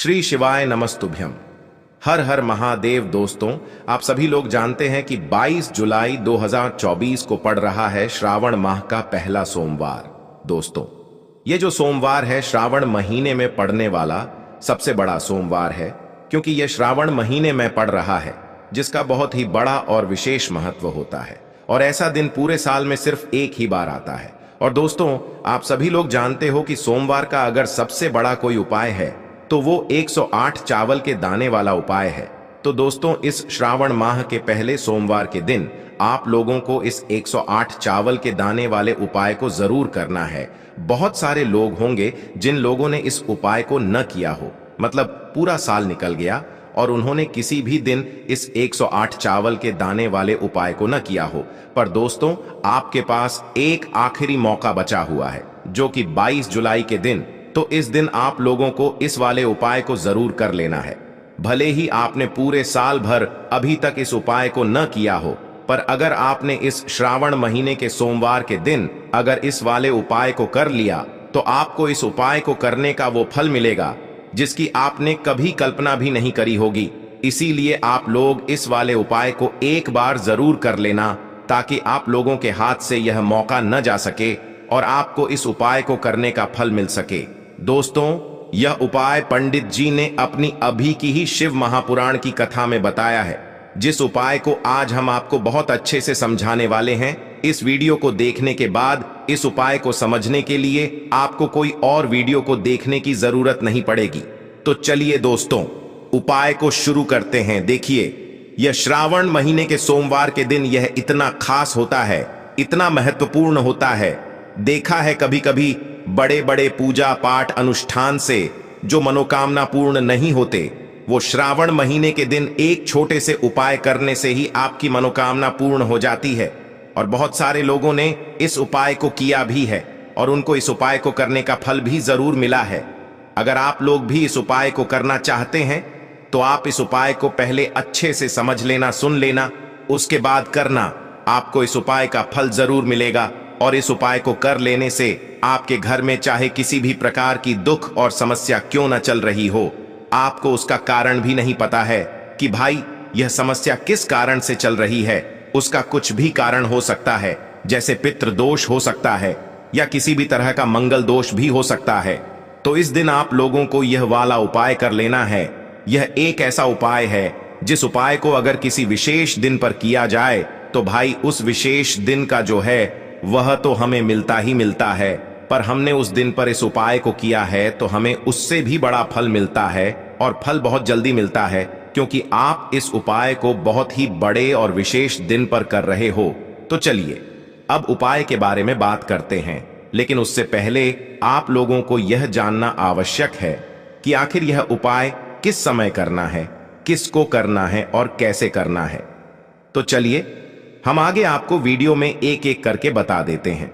श्री शिवाय नमस्तुभ्यम। हर हर महादेव। दोस्तों, आप सभी लोग जानते हैं कि 22 जुलाई 2024 को पड़ रहा है श्रावण माह का पहला सोमवार। दोस्तों, ये जो सोमवार है श्रावण महीने में पड़ने वाला सबसे बड़ा सोमवार है, क्योंकि यह श्रावण महीने में पड़ रहा है, जिसका बहुत ही बड़ा और विशेष महत्व होता है। और ऐसा दिन पूरे साल में सिर्फ एक ही बार आता है। और दोस्तों, आप सभी लोग जानते हो कि सोमवार का अगर सबसे बड़ा कोई उपाय है तो वो 108 चावल के दाने वाला उपाय है। तो दोस्तों, इस श्रावण माह के पहले सोमवार के दिन आप लोगों को इस 108 चावल के दाने वाले उपाय को जरूर करना है। बहुत सारे लोग होंगे जिन लोगों ने इस उपाय को न किया हो, मतलब पूरा साल निकल गया और उन्होंने किसी भी दिन इस 108 चावल के दाने वाले उपाय को न किया हो। पर दोस्तों, आपके पास एक आखिरी मौका बचा हुआ है, जो कि 22 जुलाई के दिन। तो इस दिन आप लोगों को इस वाले उपाय को जरूर कर लेना है। भले ही आपने पूरे साल भर अभी तक इस उपाय को न किया हो, पर अगर आपने इस श्रावण महीने के सोमवार के दिन अगर इस वाले उपाय को कर लिया तो आपको इस उपाय को करने का वो फल मिलेगा जिसकी आपने कभी कल्पना भी नहीं करी होगी। इसीलिए आप लोग इस वाले उपाय को एक बार जरूर कर लेना, ताकि आप लोगों के हाथ से यह मौका न जा सके और आपको इस उपाय को करने का फल मिल सके। दोस्तों, यह उपाय पंडित जी ने अपनी अभी की ही शिव महापुराण की कथा में बताया है, जिस उपाय को आज हम आपको बहुत अच्छे से समझाने वाले हैं। इस वीडियो को देखने के बाद इस उपाय को समझने के लिए आपको कोई और वीडियो को देखने की जरूरत नहीं पड़ेगी। तो चलिए दोस्तों, उपाय को शुरू करते हैं। देखिए, यह श्रावण महीने के सोमवार के दिन यह इतना खास होता है, इतना महत्वपूर्ण होता है। देखा है कभी कभी बड़े बड़े पूजा पाठ अनुष्ठान से जो मनोकामना पूर्ण नहीं होते, वो श्रावण महीने के दिन एक छोटे से उपाय करने से ही आपकी मनोकामना पूर्ण हो जाती है। और बहुत सारे लोगों ने इस उपाय को किया भी है और उनको इस उपाय को करने का फल भी जरूर मिला है। अगर आप लोग भी इस उपाय को करना चाहते हैं तो आप इस उपाय को पहले अच्छे से समझ लेना, सुन लेना, उसके बाद करना। आपको इस उपाय का फल जरूर मिलेगा। और इस उपाय को कर लेने से आपके घर में चाहे किसी भी प्रकार की दुख और समस्या क्यों न चल रही हो, आपको उसका कारण भी नहीं पता है कि भाई यह समस्या किस कारण से चल रही है। उसका कुछ भी कारण हो सकता है, जैसे पितृ दोष हो सकता है या किसी भी तरह का मंगल दोष भी हो सकता है। तो इस दिन आप लोगों को यह वाला उपाय कर लेना है। यह एक ऐसा उपाय है जिस उपाय को अगर किसी विशेष दिन पर किया जाए तो भाई उस विशेष दिन का जो है वह तो हमें मिलता ही मिलता है। पर हमने उस दिन पर इस उपाय को किया है तो हमें उससे भी बड़ा फल मिलता है, और फल बहुत जल्दी मिलता है, क्योंकि आप इस उपाय को बहुत ही बड़े और विशेष दिन पर कर रहे हो। तो चलिए अब उपाय के बारे में बात करते हैं, लेकिन उससे पहले आप लोगों को यह जानना आवश्यक है कि आखिर यह उपाय किस समय करना है, किसको करना है और कैसे करना है। तो चलिए हम आगे आपको वीडियो में एक एक करके बता देते हैं।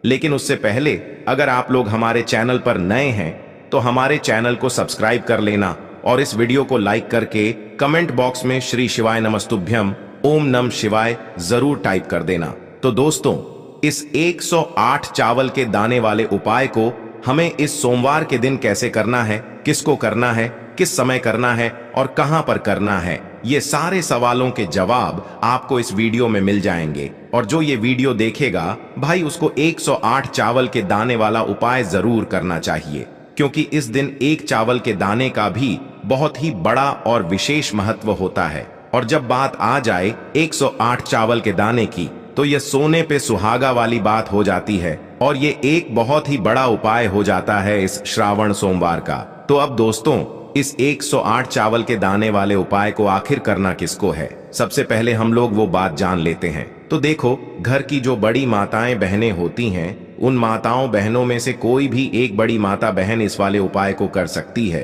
लेकिन उससे पहले अगर आप लोग हमारे चैनल पर नए हैं तो हमारे चैनल को सब्सक्राइब कर लेना और इस वीडियो को लाइक करके कमेंट बॉक्स में श्री शिवाय नमस्तुभ्यम ओम नम शिवाय जरूर टाइप कर देना। तो दोस्तों, इस 108 चावल के दाने वाले उपाय को हमें इस सोमवार के दिन कैसे करना है, किसको करना है, किस समय करना है और कहां पर करना है, ये सारे सवालों के जवाब आपको इस वीडियो में मिल जाएंगे। और जो ये वीडियो देखेगा भाई, उसको 108 चावल के दाने वाला उपाय जरूर करना चाहिए, क्योंकि इस दिन एक चावल के दाने का भी बहुत ही बड़ा और विशेष महत्व होता है। और जब बात आ जाए 108 चावल के दाने की, तो यह सोने पे सुहागा वाली बात हो जाती है और ये एक बहुत ही बड़ा उपाय हो जाता है इस श्रावण सोमवार का। तो अब दोस्तों, इस 108 चावल के दाने वाले उपाय को आखिर करना किसको है, सबसे पहले हम लोग वो बात जान लेते हैं। तो देखो, घर की जो बड़ी माताएं बहनें होती हैं, उन माताओं बहनों में से कोई भी एक बड़ी माता बहन इस वाले उपाय को कर सकती है।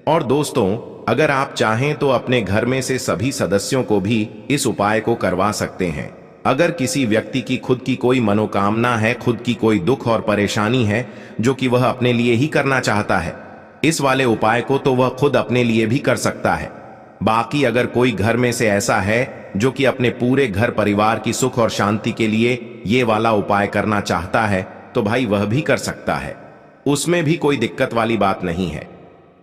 और दोस्तों, अगर आप चाहें तो अपने घर में से सभी सदस्यों को भी इस उपाय को करवा सकते हैं। अगर किसी व्यक्ति की खुद की कोई मनोकामना है, खुद की कोई दुख और परेशानी है जो कि वह अपने लिए ही करना चाहता है, इस वाले उपाय को तो वह खुद अपने लिए भी कर सकता है। बाकी अगर कोई घर में से ऐसा है जो कि अपने पूरे घर परिवार की सुख और शांति के लिए ये वाला उपाय करना चाहता है, तो भाई वह भी कर सकता है। उसमें भी कोई दिक्कत वाली बात नहीं है।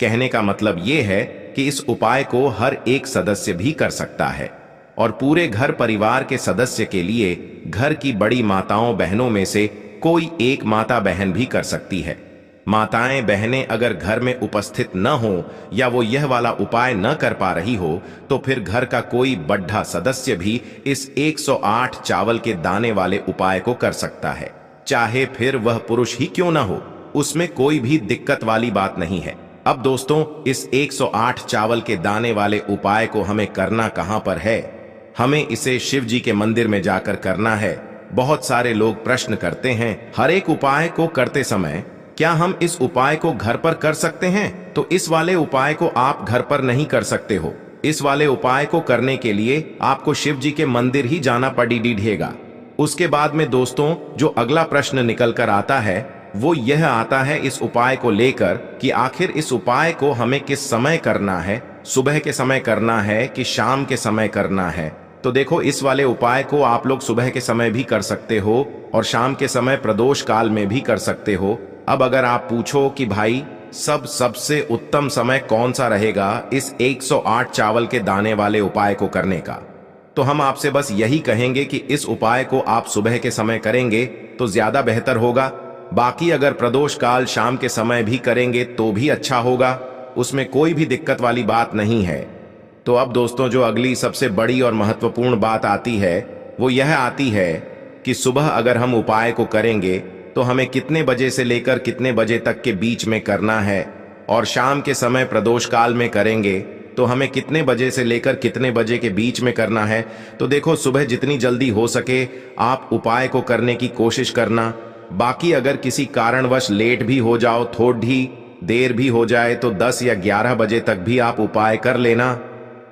कहने का मतलब ये है कि इस उपाय को हर एक सदस्य भी कर सकता है और पूरे घर परिवार के सदस्य के लिए घर की बड़ी माताओं बहनों में से कोई एक माता बहन भी कर सकती है। माताएं बहनें अगर घर में उपस्थित न हो या वो यह वाला उपाय न कर पा रही हो तो फिर घर का कोई बड्ढा सदस्य भी इस 108 चावल के दाने वाले उपाय को कर सकता है, चाहे फिर वह पुरुष ही क्यों ना हो, उसमें कोई भी दिक्कत वाली बात नहीं है। अब दोस्तों, इस 108 चावल के दाने वाले उपाय को हमें करना कहां पर है? हमें इसे शिव जी के मंदिर में जाकर करना है। बहुत सारे लोग प्रश्न करते हैं, हर एक उपाय को करते समय क्या हम इस उपाय को घर पर कर सकते हैं? तो इस वाले उपाय को आप घर पर नहीं कर सकते हो। इस वाले उपाय को करने के लिए आपको शिव जी के मंदिर ही जाना पड़ेगा। उसके बाद में दोस्तों, जो अगला प्रश्न निकल कर आता है वो यह आता है इस उपाय को लेकर कि आखिर इस उपाय को हमें किस समय करना है, सुबह के समय करना है कि शाम के समय करना है? तो देखो, इस वाले उपाय को आप लोग सुबह के समय भी कर सकते हो और शाम के समय प्रदोष काल में भी कर सकते हो। अब अगर आप पूछो कि भाई सबसे उत्तम समय कौन सा रहेगा इस 108 चावल के दाने वाले उपाय को करने का, तो हम आपसे बस यही कहेंगे कि इस उपाय को आप सुबह के समय करेंगे तो ज्यादा बेहतर होगा। बाकी अगर प्रदोष काल शाम के समय भी करेंगे तो भी अच्छा होगा, उसमें कोई भी दिक्कत वाली बात नहीं है। तो अब दोस्तों, जो अगली सबसे बड़ी और महत्वपूर्ण बात आती है वो यह आती है कि सुबह अगर हम उपाय को करेंगे तो हमें कितने बजे से लेकर कितने बजे तक के बीच में करना है, और शाम के समय प्रदोष काल में करेंगे तो हमें कितने बजे से लेकर कितने बजे के बीच में करना है। तो देखो, सुबह जितनी जल्दी हो सके आप उपाय को करने की कोशिश करना। बाकी अगर किसी कारणवश लेट भी हो जाओ, थोड़ी देर भी हो जाए तो 10 या 11 बजे तक भी आप उपाय कर लेना,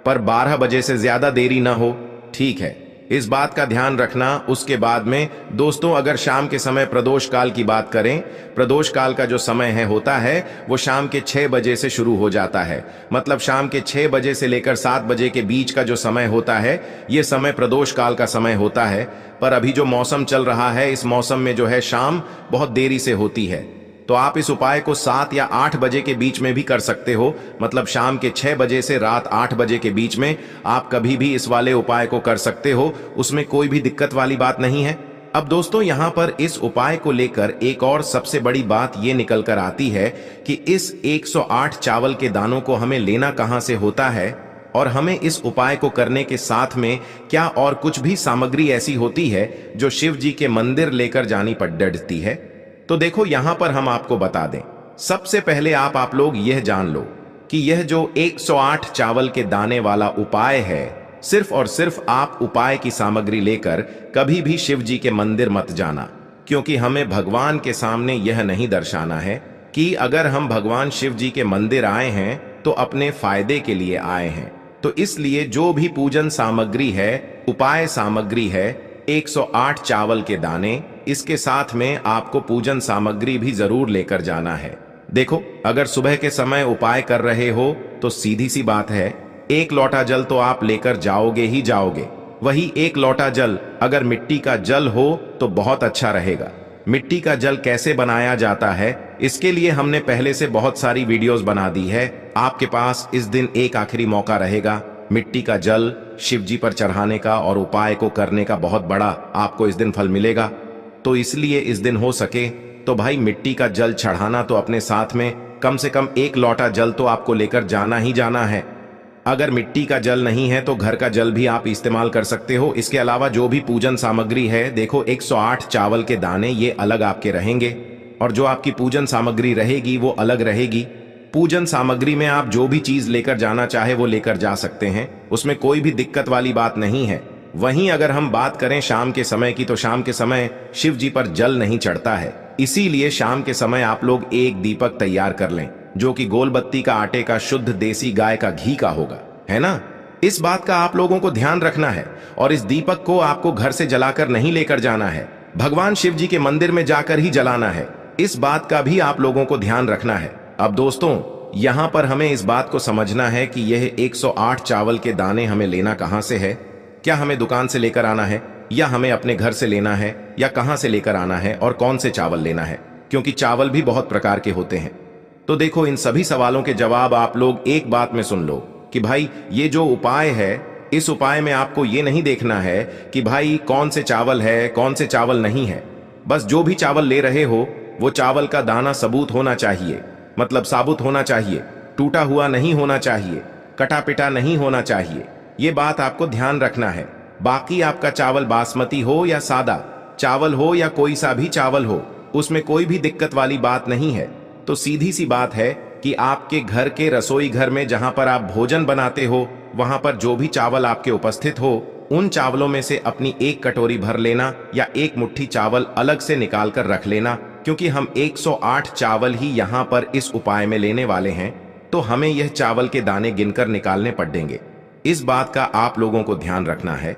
पर 12 बजे से ज्यादा देरी ना हो, ठीक है? इस बात का ध्यान रखना। उसके बाद में दोस्तों, अगर शाम के समय प्रदोष काल की बात करें, प्रदोष काल का जो समय होता है वो शाम के 6 बजे से शुरू हो जाता है। मतलब शाम के 6 बजे से लेकर 7 बजे के बीच का जो समय होता है ये समय प्रदोष काल का समय होता है। पर अभी जो मौसम चल रहा है, इस मौसम में जो है शाम बहुत देरी से होती है, तो आप इस उपाय को 7 या 8 बजे के बीच में भी कर सकते हो। मतलब शाम के 6 बजे से रात 8 बजे के बीच में आप कभी भी इस वाले उपाय को कर सकते हो, उसमें कोई भी दिक्कत वाली बात नहीं है। अब दोस्तों, यहाँ पर इस उपाय को लेकर एक और सबसे बड़ी बात ये निकल कर आती है कि इस 108 चावल के दानों को हमें लेना कहाँ से होता है, और हमें इस उपाय को करने के साथ में क्या और कुछ भी सामग्री ऐसी होती है जो शिव जी के मंदिर लेकर जानी पड़ती है। तो देखो, यहां पर हम आपको बता दें, सबसे पहले आप लोग यह जान लो कि यह जो 108 चावल के दाने वाला उपाय है, सिर्फ और सिर्फ आप उपाय की सामग्री लेकर कभी भी शिव जी के मंदिर मत जाना, क्योंकि हमें भगवान के सामने यह नहीं दर्शाना है कि अगर हम भगवान शिव जी के मंदिर आए हैं तो अपने फायदे के लिए आए हैं। तो इसलिए जो भी पूजन सामग्री है, उपाय सामग्री है, 108 चावल के दाने, इसके साथ में आपको पूजन सामग्री भी जरूर लेकर जाना है। देखो, अगर सुबह के समय उपाय कर रहे हो तो सीधी सी बात है, 1 लोटा जल तो आप लेकर जाओगे ही जाओगे। वही 1 लोटा जल अगर मिट्टी का जल हो तो बहुत अच्छा रहेगा। मिट्टी का जल कैसे बनाया जाता है, इसके लिए हमने पहले से बहुत सारी वीडियोस बना दी है। आपके पास इस दिन एक आखिरी मौका रहेगा मिट्टी का जल शिव जी पर चढ़ाने का और उपाय को करने का, बहुत बड़ा आपको इस दिन फल मिलेगा। तो इसलिए इस दिन हो सके तो भाई मिट्टी का जल चढ़ाना तो अपने साथ में कम से कम 1 लोटा जल तो आपको लेकर जाना ही जाना है। अगर मिट्टी का जल नहीं है तो घर का जल भी आप इस्तेमाल कर सकते हो। इसके अलावा जो भी पूजन सामग्री है, देखो 108 चावल के दाने ये अलग आपके रहेंगे और जो आपकी पूजन सामग्री रहेगी वो अलग रहेगी। पूजन सामग्री में आप जो भी चीज लेकर जाना चाहे वो लेकर जा सकते हैं, उसमें कोई भी दिक्कत वाली बात नहीं है। वहीं अगर हम बात करें शाम के समय की, तो शाम के समय शिव जी पर जल नहीं चढ़ता है, इसीलिए शाम के समय आप लोग एक दीपक तैयार कर लें जो कि गोलबत्ती का आटे का शुद्ध देसी गाय का घी का होगा, है ना? इस बात का आप लोगों को ध्यान रखना है। और इस दीपक को आपको घर से जलाकर नहीं लेकर जाना है, भगवान शिव जी के मंदिर में जाकर ही जलाना है। इस बात का भी आप लोगों को ध्यान रखना है। अब दोस्तों, यहां पर हमें इस बात को समझना है कि यह 108 चावल के दाने हमें लेना कहां से है। क्या हमें दुकान से लेकर आना है, या हमें अपने घर से लेना है, या कहां से लेकर आना है और कौन से चावल लेना है, क्योंकि चावल भी बहुत प्रकार के होते हैं। तो देखो, इन सभी सवालों के जवाब आप लोग एक बात में सुन लो कि भाई ये जो उपाय है, इस उपाय में आपको ये नहीं देखना है कि भाई कौन से चावल है, कौन से चावल नहीं है। बस जो भी चावल ले रहे हो वो चावल का दाना सबूत होना चाहिए, मतलब साबुत होना चाहिए, टूटा हुआ नहीं होना चाहिए, कटा पिटा नहीं होना चाहिए। ये बात आपको ध्यान रखना है। बाकी आपका चावल बासमती हो या सादा चावल हो या कोई सा भी चावल हो, उसमें कोई भी दिक्कत वाली बात नहीं है। तो सीधी सी बात है कि आपके घर के रसोई घर में जहां पर आप भोजन बनाते हो, वहां पर जो भी चावल आपके उपस्थित हो, उन चावलों में से अपनी एक कटोरी भर लेना या एक मुट्ठी चावल अलग से निकाल कर रख लेना, क्योंकि हम 108 चावल ही यहाँ पर इस उपाय में लेने वाले हैं, तो हमें यह चावल के दाने गिनकर निकालने पड़ेंगे। इस बात का आप लोगों को ध्यान रखना है।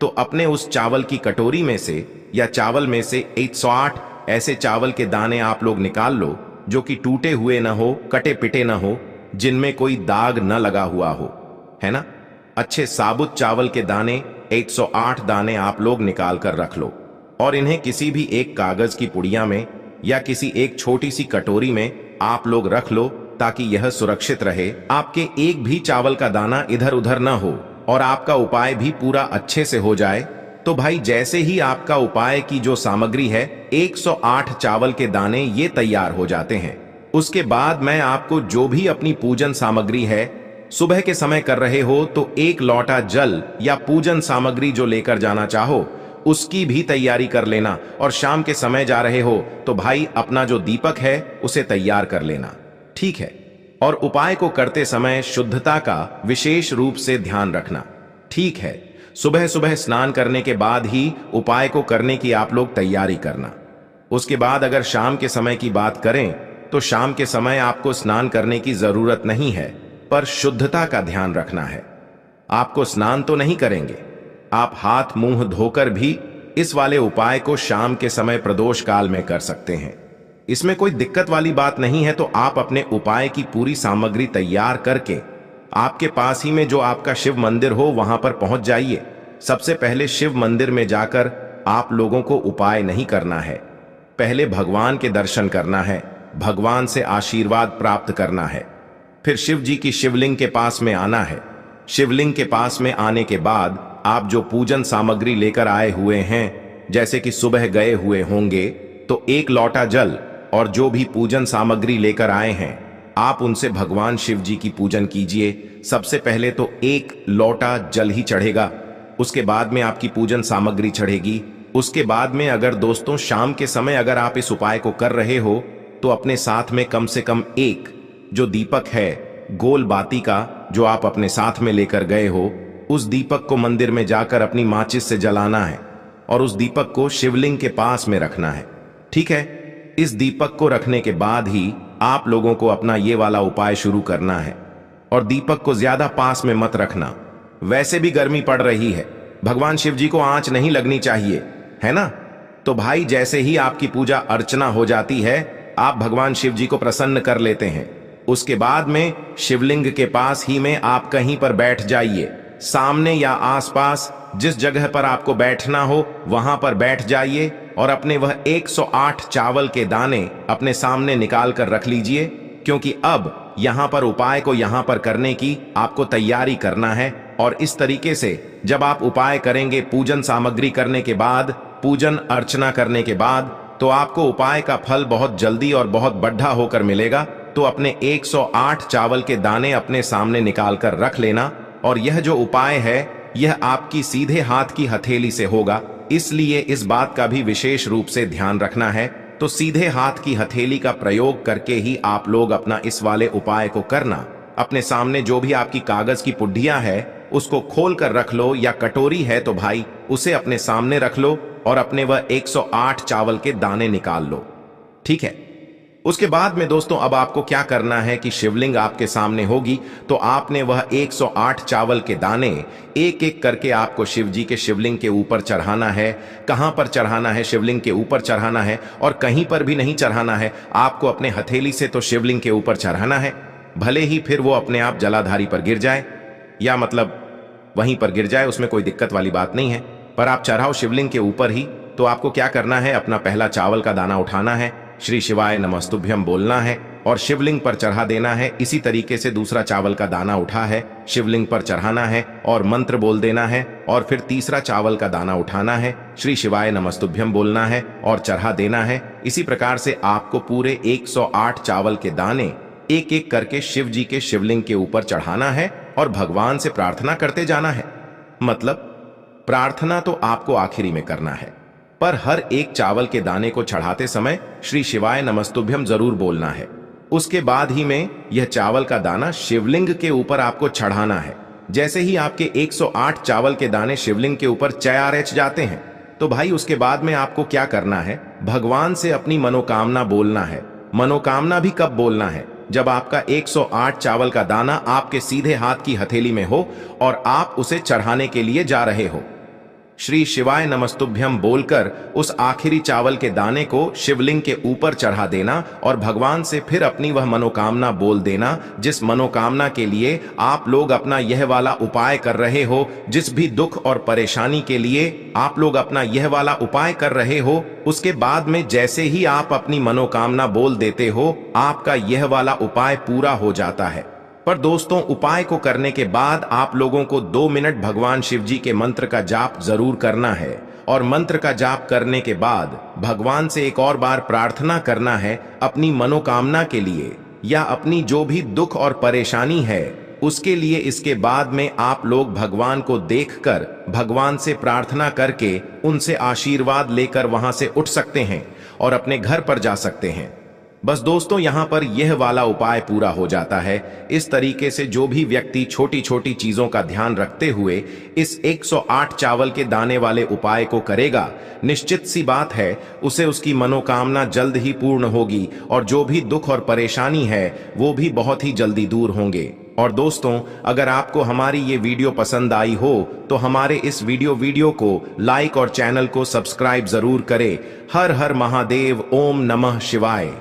तो अपने उस चावल की कटोरी में से या चावल में से 108 ऐसे चावल के दाने आप लोग निकाल लो जो कि टूटे हुए ना हो, कटे पिटे ना हो, जिनमें कोई दाग न लगा हुआ हो, है ना। अच्छे साबुत चावल के दाने 108 दाने आप लोग निकाल कर रख लो और इन्हें किसी भी एक कागज की पुड़िया में या किसी एक छोटी सी कटोरी में आप लोग रख लो, ताकि यह सुरक्षित रहे, आपके एक भी चावल का दाना इधर उधर ना हो और आपका उपाय भी पूरा अच्छे से हो जाए। तो भाई जैसे ही आपका उपाय की जो सामग्री है 108 चावल के दाने ये तैयार हो जाते हैं, उसके बाद मैं आपको जो भी अपनी पूजन सामग्री है, सुबह के समय कर रहे हो तो एक लोटा जल या पूजन सामग्री जो लेकर जाना चाहो उसकी भी तैयारी कर लेना, और शाम के समय जा रहे हो तो भाई अपना जो दीपक है उसे तैयार कर लेना, ठीक है। और उपाय को करते समय शुद्धता का विशेष रूप से ध्यान रखना, ठीक है। सुबह सुबह स्नान करने के बाद ही उपाय को करने की आप लोग तैयारी करना। उसके बाद अगर शाम के समय की बात करें तो शाम के समय आपको स्नान करने की जरूरत नहीं है, पर शुद्धता का ध्यान रखना है। आपको स्नान तो नहीं करेंगे, आप हाथ मुंह धोकर भी इस वाले उपाय को शाम के समय प्रदोष काल में कर सकते हैं। इसमें कोई दिक्कत वाली बात नहीं है। तो आप अपने उपाय की पूरी सामग्री तैयार करके आपके पास ही में जो आपका शिव मंदिर हो वहां पर पहुंच जाइए। सबसे पहले शिव मंदिर में जाकर आप लोगों को उपाय नहीं करना है, पहले भगवान के दर्शन करना है, भगवान से आशीर्वाद प्राप्त करना है। फिर शिव जी की शिवलिंग के पास में आना है। शिवलिंग के पास में आने के बाद आप जो पूजन सामग्री लेकर आए हुए हैं, जैसे कि सुबह गए हुए होंगे तो एक लोटा जल और जो भी पूजन सामग्री लेकर आए हैं, आप उनसे भगवान शिव जी की पूजन कीजिए। सबसे पहले तो एक लोटा जल ही चढ़ेगा, उसके बाद में आपकी पूजन सामग्री चढ़ेगी। उसके बाद में अगर दोस्तों शाम के समय अगर आप इस उपाय को कर रहे हो तो अपने साथ में कम से कम एक जो दीपक है गोल बाती का, जो आप अपने साथ में लेकर गए हो, उस दीपक को मंदिर में जाकर अपनी माचिस से जलाना है और उस दीपक को शिवलिंग के पास में रखना है, ठीक है। इस दीपक को रखने के बाद ही आप लोगों को अपना ये वाला उपाय शुरू करना है। और दीपक को ज्यादा पास में मत रखना, वैसे भी गर्मी पड़ रही है, भगवान शिव जी को आंच नहीं लगनी चाहिए, है ना। तो भाई जैसे ही आपकी पूजा अर्चना हो जाती है, आप भगवान शिव जी को प्रसन्न कर लेते हैं। उसके बाद में शिवलिंग के पास ही में आप कहीं पर बैठ जाइए, सामने या आसपास जिस जगह पर आपको बैठना हो वहां पर बैठ जाइए और अपने वह 108 चावल के दाने अपने सामने निकाल कर रख लीजिए, क्योंकि अब यहां पर उपाय को यहां पर करने की आपको तैयारी करना है। और इस तरीके से जब आप उपाय करेंगे, पूजन सामग्री करने के बाद, पूजन अर्चना करने के बाद, तो आपको उपाय का फल बहुत जल्दी और बहुत बढ़ा होकर मिलेगा। तो अपने 108 चावल के दाने अपने सामने निकाल कर रख लेना। और यह जो उपाय है यह आपकी सीधे हाथ की हथेली से होगा, इसलिए इस बात का भी विशेष रूप से ध्यान रखना है। तो सीधे हाथ की हथेली का प्रयोग करके ही आप लोग अपना इस वाले उपाय को करना। अपने सामने जो भी आपकी कागज की पुड्डियां है उसको खोल कर रख लो, या कटोरी है तो भाई उसे अपने सामने रख लो और अपने वह 108 चावल के दाने निकाल लो, ठीक है। उसके बाद में दोस्तों अब आपको क्या करना है कि शिवलिंग आपके सामने होगी, तो आपने वह 108 चावल के दाने एक एक करके आपको शिव जी के शिवलिंग के ऊपर चढ़ाना है। कहां पर चढ़ाना है? शिवलिंग के ऊपर चढ़ाना है, और कहीं पर भी नहीं चढ़ाना है, आपको अपने हथेली से तो शिवलिंग के ऊपर चढ़ाना है। भले ही फिर वो अपने आप जलाधारी पर गिर जाए, या मतलब वहीं पर गिर जाए, उसमें कोई दिक्कत वाली बात नहीं है, पर आप चढ़ाओ शिवलिंग के ऊपर ही। तो आपको क्या करना है, अपना पहला चावल का दाना उठाना है, श्री शिवाय नमस्तुभ्यम बोलना है, और शिवलिंग पर चढ़ा देना है। इसी तरीके से दूसरा चावल का दाना उठा है, शिवलिंग पर चढ़ाना है और मंत्र बोल देना है। और फिर तीसरा चावल का दाना उठाना है, श्री शिवाय नमस्तुभ्यम बोलना है और चढ़ा देना है। इसी प्रकार से आपको पूरे 108 चावल के दाने एक एक करके शिव जी के शिवलिंग के ऊपर चढ़ाना है और भगवान से प्रार्थना करते जाना है। मतलब प्रार्थना तो आपको आखिरी में करना है, पर हर एक चावल के दाने को चढ़ाते समय श्री शिवाय नमस्तुभ्यम जरूर बोलना है। उसके बाद ही में यह चावल का दाना शिवलिंग के ऊपर आपको चढ़ाना है। जैसे ही आपके 108 चावल के दाने शिवलिंग के ऊपर चयारच जाते हैं, तो भाई उसके बाद में आपको क्या करना है, भगवान से अपनी मनोकामना बोलना है। मनोकामना भी कब बोलना है, जब आपका 108 चावल का दाना आपके सीधे हाथ की हथेली में हो और आप उसे चढ़ाने के लिए जा रहे हो। श्री शिवाय नमस्तुभ्यम बोलकर उस आखिरी चावल के दाने को शिवलिंग के ऊपर चढ़ा देना और भगवान से फिर अपनी वह मनोकामना बोल देना, जिस मनोकामना के लिए आप लोग अपना यह वाला उपाय कर रहे हो। जिस भी दुख और परेशानी के लिए आप लोग अपना यह वाला उपाय कर रहे हो, उसके बाद में जैसे ही आप अपनी मनोकामना बोल देते हो, आपका यह वाला उपाय पूरा हो जाता है। पर दोस्तों, उपाय को करने के बाद आप लोगों को 2 मिनट भगवान शिव जी के मंत्र का जाप जरूर करना है। और मंत्र का जाप करने के बाद भगवान से एक और बार प्रार्थना करना है अपनी मनोकामना के लिए या अपनी जो भी दुख और परेशानी है उसके लिए। इसके बाद में आप लोग भगवान को देखकर भगवान से प्रार्थना करके उनसे आशीर्वाद लेकर वहां से उठ सकते हैं और अपने घर पर जा सकते हैं। बस दोस्तों, यहाँ पर यह वाला उपाय पूरा हो जाता है। इस तरीके से जो भी व्यक्ति छोटी छोटी चीजों का ध्यान रखते हुए इस 108 चावल के दाने वाले उपाय को करेगा, निश्चित सी बात है उसे उसकी मनोकामना जल्द ही पूर्ण होगी और जो भी दुख और परेशानी है वो भी बहुत ही जल्दी दूर होंगे। और दोस्तों, अगर आपको हमारी ये वीडियो पसंद आई हो तो हमारे इस वीडियो को लाइक और चैनल को सब्सक्राइब जरूर करें। हर हर महादेव, ओम नमः शिवाय।